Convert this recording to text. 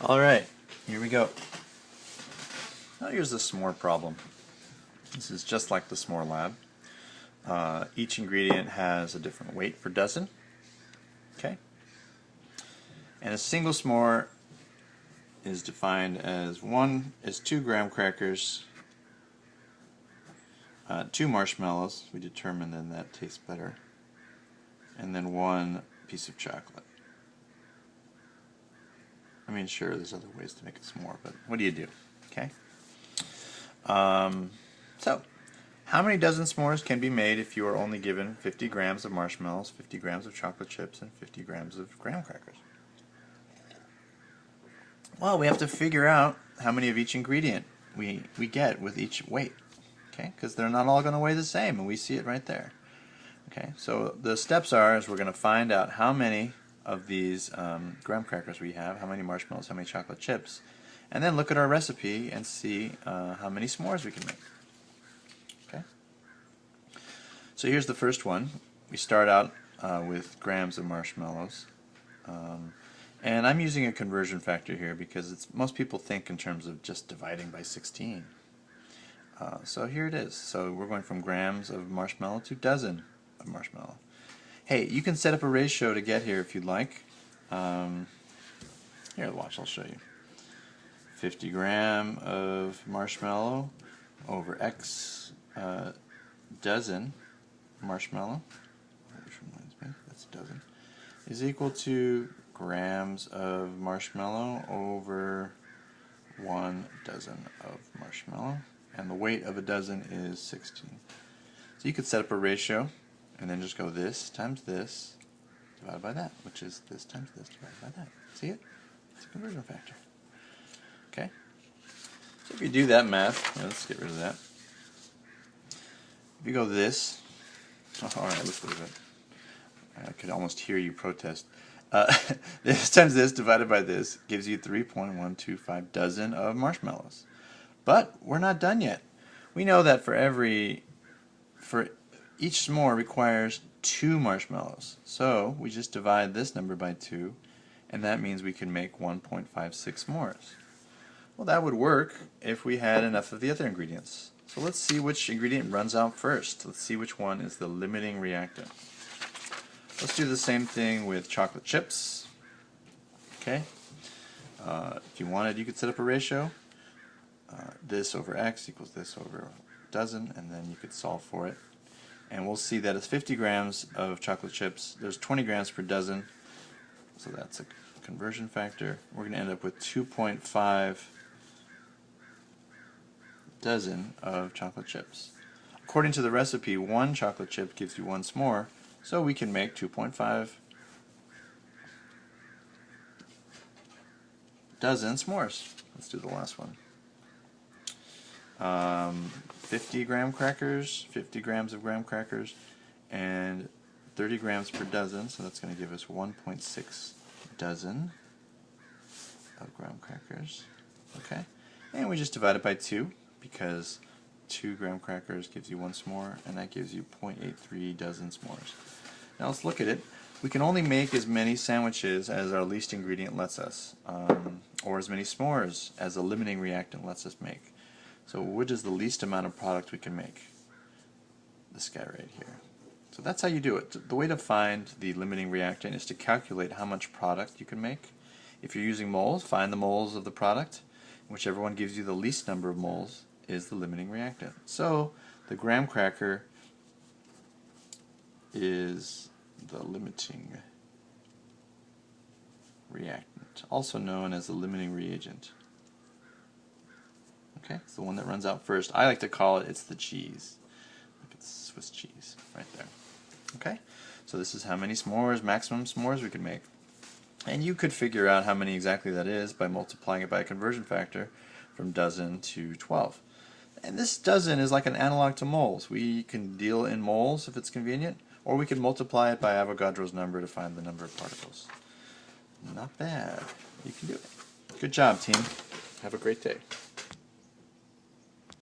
Alright, here we go. Now here's the s'more problem. This is just like the s'more lab. Each ingredient has a different weight per dozen. Okay? And a single s'more is defined as 2 graham crackers, 2 marshmallows, we determined then that tastes better, and then 1 piece of chocolate. I mean, sure, there's other ways to make a s'more, but what do you do? Okay? So, how many dozen s'mores can be made if you are only given 50 grams of marshmallows, 50 grams of chocolate chips, and 50 grams of graham crackers? Well, we have to figure out how many of each ingredient we get with each weight, okay? Because they're not all going to weigh the same, and we see it right there. Okay, so the steps are we're going to find out how many of these graham crackers we have, how many marshmallows, how many chocolate chips, and then look at our recipe and see how many s'mores we can make. Okay. So here's the first one. We start out with grams of marshmallows. And I'm using a conversion factor here because most people think in terms of just dividing by 16. So here it is. So we're going from grams of marshmallow to dozen of marshmallow. Hey, you can set up a ratio to get here if you'd like. Here, watch, I'll show you. 50 gram of marshmallow over X dozen marshmallow, which reminds me, that's a dozen, is equal to grams of marshmallow over 1 dozen of marshmallow, and the weight of a dozen is 16. So you could set up a ratio and then just go this times this divided by that, which is this times this divided by that. See it? It's a conversion factor. Okay? So if you do that math, let's get rid of that. If you go this, alright, let's leave it. I could almost hear you protest. This times this divided by this gives you 3.125 dozen of marshmallows. But we're not done yet. We know that for each s'more requires 2 marshmallows. So we just divide this number by 2, and that means we can make 1.56 s'mores. Well, that would work if we had enough of the other ingredients. So let's see which ingredient runs out first. Let's see which one is the limiting reactant. Let's do the same thing with chocolate chips. Okay. If you wanted, you could set up a ratio. This over X equals this over a dozen, and then you could solve for it. And we'll see that it's 50 grams of chocolate chips. There's 20 grams per dozen, so that's a conversion factor. We're going to end up with 2.5 dozen of chocolate chips. According to the recipe, 1 chocolate chip gives you 1 s'more, so we can make 2.5 dozen s'mores. Let's do the last one. 50 grams of graham crackers, and 30 grams per dozen, so that's going to give us 1.6 dozen of graham crackers. Okay, and we just divide it by 2 because 2 graham crackers gives you 1 s'more, and that gives you 0.83 dozen s'mores. Now let's look at it. We can only make as many sandwiches as our least ingredient lets us, or as many s'mores as a limiting reactant lets us make. So what is the least amount of product we can make? This guy right here. So that's how you do it. The way to find the limiting reactant is to calculate how much product you can make. If you're using moles, find the moles of the product. Whichever one gives you the least number of moles is the limiting reactant. So the graham cracker is the limiting reactant, also known as the limiting reagent. Okay, it's the one that runs out first. I like to call it's the cheese. Look, it's Swiss cheese right there. Okay, so this is how many s'mores, maximum s'mores we can make. And you could figure out how many exactly that is by multiplying it by a conversion factor from dozen to 12. And this dozen is like an analog to moles. We can deal in moles if it's convenient, or we can multiply it by Avogadro's number to find the number of particles. Not bad. You can do it. Good job, team. Have a great day.